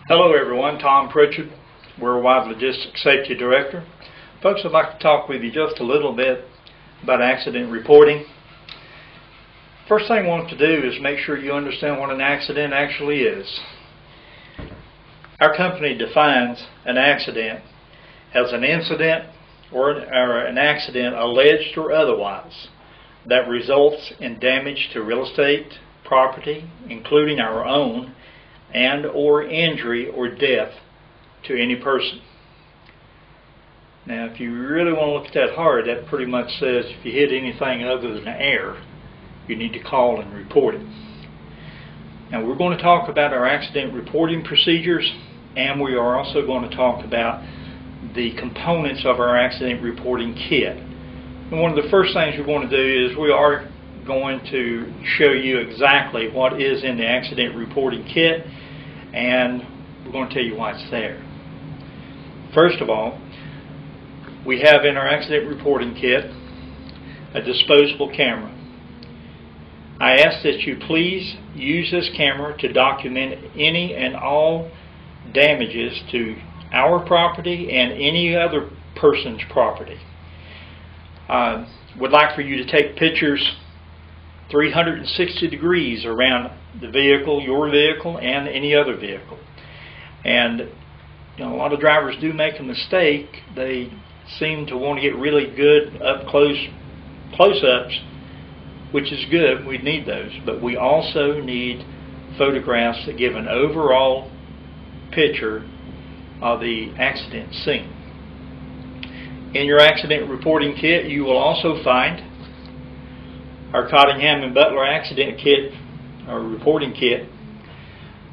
Hello everyone, Tom Pritchard, Worldwide Logistics Safety Director. Folks, I'd like to talk with you just a little bit about accident reporting. First thing I want to do is make sure you understand what an accident actually is. Our company defines an accident as an incident or an accident alleged or otherwise that results in damage to real estate, property, including our own, and or injury or death to any person. Now, if you really want to look at that hard, that pretty much says if you hit anything other than air, you need to call and report it. Now, we're going to talk about our accident reporting procedures, and we are also going to talk about the components of our accident reporting kit. And one of the first things we're going to do is we are going to show you exactly what is in the accident reporting kit, and we're going to tell you why it's there. First of all, we have in our accident reporting kit a disposable camera. I ask that you please use this camera to document any and all damages to our property and any other person's property. Would like for you to take pictures 360 degrees around the vehicle, your vehicle, and any other vehicle. And a lot of drivers do make a mistake. They seem to want to get really good up close-ups, which is good. We need those, but we also need photographs that give an overall picture of the accident scene. In your accident reporting kit, you will also find our Cottingham and Butler accident kit, our reporting kit.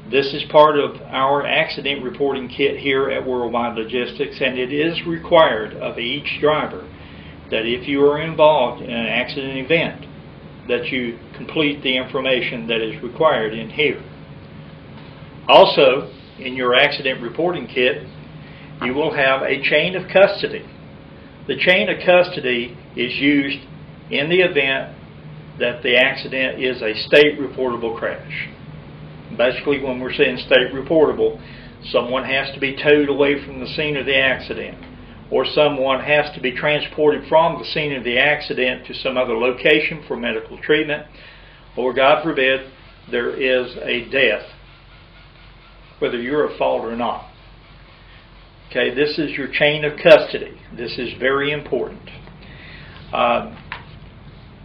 This is part of our accident reporting kit here at Worldwide Logistics, and it is required of each driver that if you are involved in an accident event, that you complete the information that is required in here. Also, in your accident reporting kit, you will have a chain of custody. The chain of custody is used in the event that the accident is a state reportable crash. Basically, when we're saying state reportable, someone has to be towed away from the scene of the accident, or someone has to be transported from the scene of the accident to some other location for medical treatment, or God forbid, there is a death, whether you're at fault or not. Okay, this is your chain of custody. This is very important.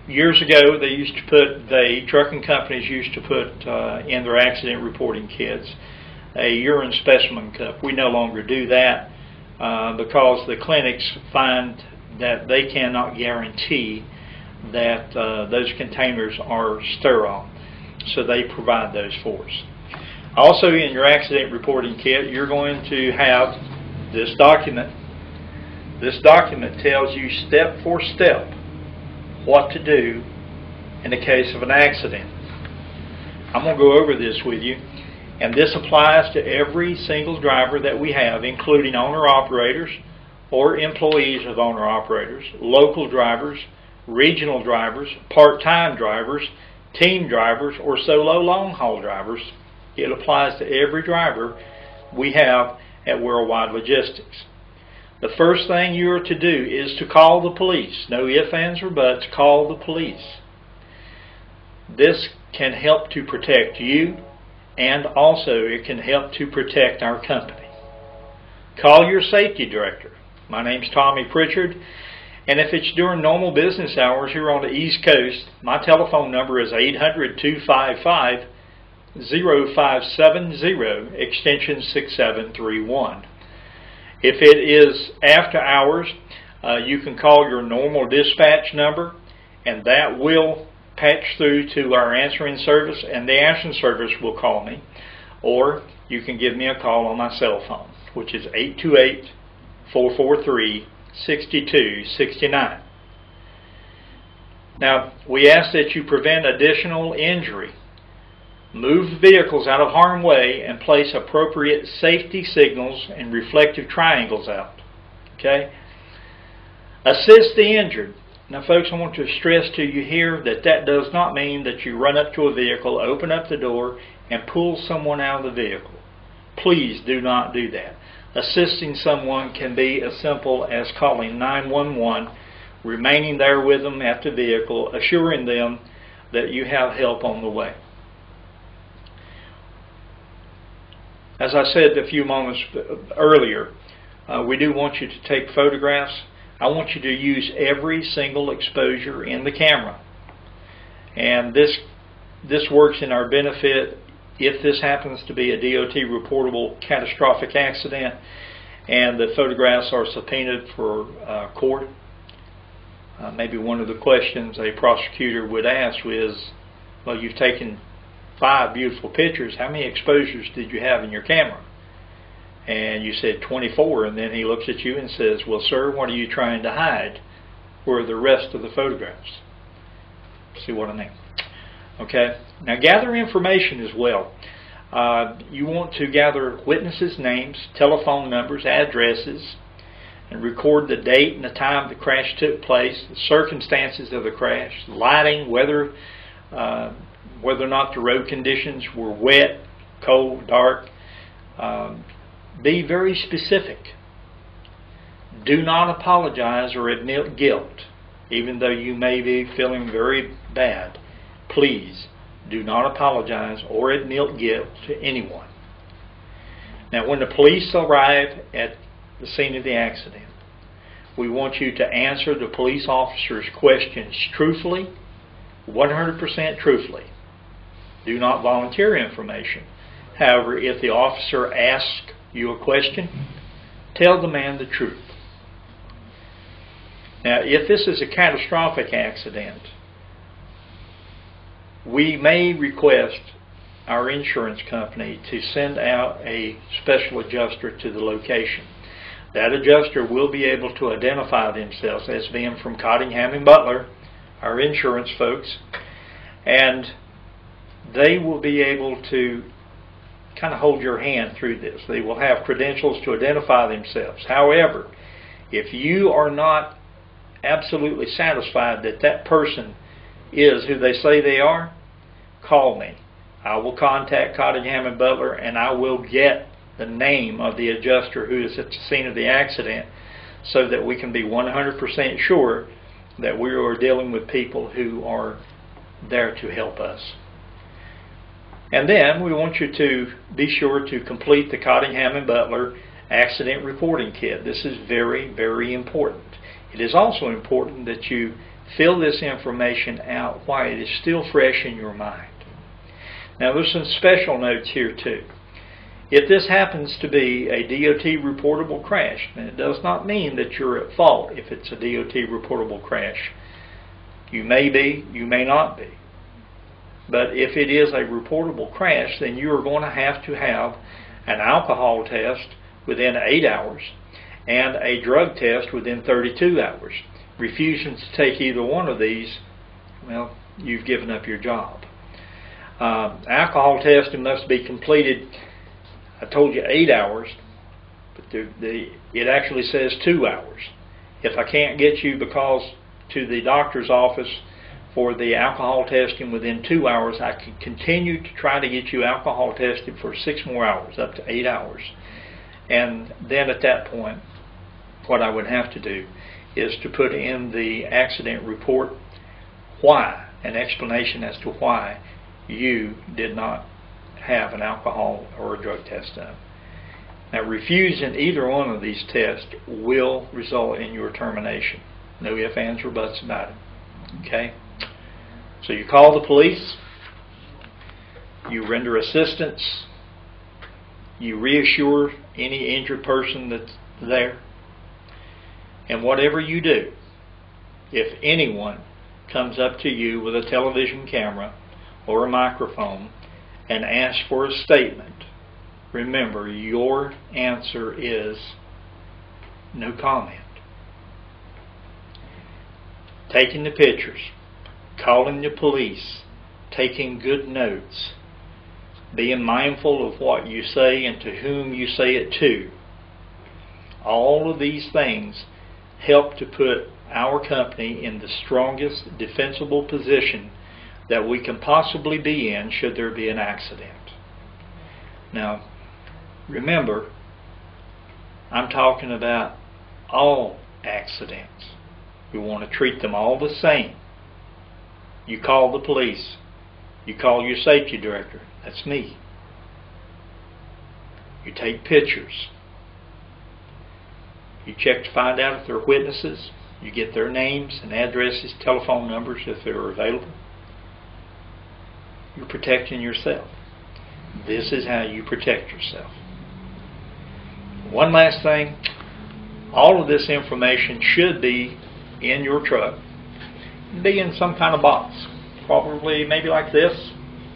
Years ago, the trucking companies used to put in their accident reporting kits a urine specimen cup. We no longer do that because the clinics find that they cannot guarantee that those containers are sterile, so they provide those for us. Also, in your accident reporting kit, you're going to have this document. This document tells you step for step what to do in the case of an accident. I'm going to go over this with you, and this applies to every single driver that we have, including owner-operators or employees of owner-operators, local drivers, regional drivers, part-time drivers, team drivers, or solo long-haul drivers. It applies to every driver we have at Worldwide Logistics. The first thing you are to do is to call the police. No ifs, ands, or buts. Call the police. This can help to protect you, and also it can help to protect our company. Call your safety director. My name's Tommy Pritchard, and if it's during normal business hours here on the East Coast, my telephone number is 800-255-0570, extension 6731. If it is after hours, you can call your normal dispatch number, and that will patch through to our answering service, and the answering service will call me. Or you can give me a call on my cell phone, which is 828-443-6269. Now, we ask that you prevent additional injury. Move vehicles out of harm's way and place appropriate safety signals and reflective triangles out. Okay? Assist the injured. Now, folks, I want to stress to you here that that does not mean that you run up to a vehicle, open up the door, and pull someone out of the vehicle. Please do not do that. Assisting someone can be as simple as calling 911, remaining there with them at the vehicle, assuring them that you have help on the way. As I said a few moments earlier, we do want you to take photographs. I want you to use every single exposure in the camera. And this works in our benefit if this happens to be a DOT reportable catastrophic accident and the photographs are subpoenaed for court. Maybe one of the questions a prosecutor would ask is, well, you've taken 5 beautiful pictures. How many exposures did you have in your camera? And you said 24, and then he looks at you and says, well, sir, what are you trying to hide? Where are the rest of the photographs? See what I mean? Okay. Now gather information as well. You want to gather witnesses' names, telephone numbers, addresses, and record the date and the time the crash took place, the circumstances of the crash, lighting, whether or not the road conditions were wet, cold, dark. Be very specific. Do not apologize or admit guilt, even though you may be feeling very bad. Please do not apologize or admit guilt to anyone. Now, when the police arrive at the scene of the accident, we want you to answer the police officer's questions truthfully, 100% truthfully. Do not volunteer information. However, if the officer asks you a question, tell the man the truth. Now, if this is a catastrophic accident, we may request our insurance company to send out a special adjuster to the location. That adjuster will be able to identify themselves as being from Cottingham and Butler, our insurance folks, and they will be able to kind of hold your hand through this. They will have credentials to identify themselves. However, if you are not absolutely satisfied that that person is who they say they are, call me. I will contact Cottingham and Butler, and I will get the name of the adjuster who is at the scene of the accident so that we can be 100% sure that we are dealing with people who are there to help us. And then we want you to be sure to complete the Cottingham and Butler accident reporting kit. This is very, very important. It is also important that you fill this information out while it is still fresh in your mind. Now, there's some special notes here too. If this happens to be a DOT reportable crash, then it does not mean that you're at fault if it's a DOT reportable crash. You may be, you may not be. But if it is a reportable crash, then you are going to have an alcohol test within 8 hours and a drug test within 32 hours. Refusing to take either one of these, well, you've given up your job. Alcohol testing must be completed, I told you 8 hours, but it actually says 2 hours. If I can't get you to the doctor's office for the alcohol testing within 2 hours, I can continue to try to get you alcohol tested for 6 more hours, up to 8 hours. And then at that point, what I would have to do is to put in the accident report why, an explanation as to why you did not have an alcohol or a drug test done. Now, refusing either one of these tests will result in your termination. No ifs, ands, or buts about it. Okay? So you call the police, you render assistance, you reassure any injured person that's there, and whatever you do, if anyone comes up to you with a television camera or a microphone and asks for a statement, remember, your answer is no comment. Taking the pictures, calling the police, taking good notes, being mindful of what you say and to whom you say it to. All of these things help to put our company in the strongest defensible position that we can possibly be in should there be an accident. Now, Remember, I'm talking about all accidents. We want to treat them all the same. You call the police. You call your safety director. That's me. You take pictures. You check to find out if they're witnesses. You get their names and addresses, telephone numbers if they're available. You're protecting yourself. This is how you protect yourself. One last thing. All of this information should be in your truck. Be in some kind of box. Probably maybe like this.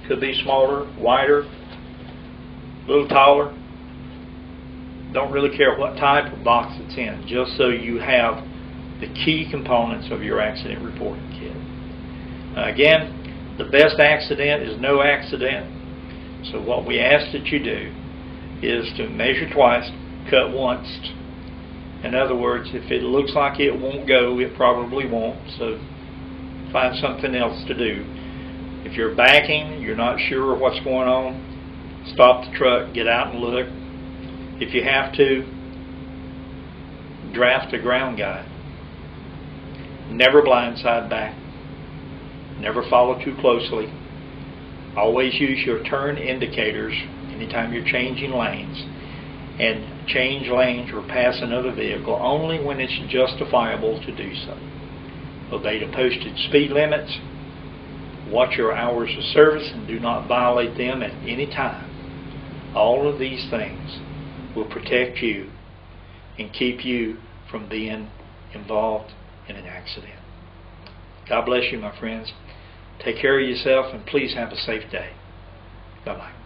Could be smaller, wider, a little taller. Don't really care what type of box it's in, just so you have the key components of your accident reporting kit. Again, the best accident is no accident. So what we ask that you do is to measure twice, cut once. In other words, if it looks like it won't go, it probably won't. So find something else to do. If you're backing, you're not sure what's going on, stop the truck, get out and look. If you have to, draft a ground guide. Never blindside back. Never follow too closely. Always use your turn indicators anytime you're changing lanes. And change lanes or pass another vehicle only when it's justifiable to do so. Obey the posted speed limits. Watch your hours of service and do not violate them at any time. All of these things will protect you and keep you from being involved in an accident. God bless you, my friends. Take care of yourself and please have a safe day. Bye-bye.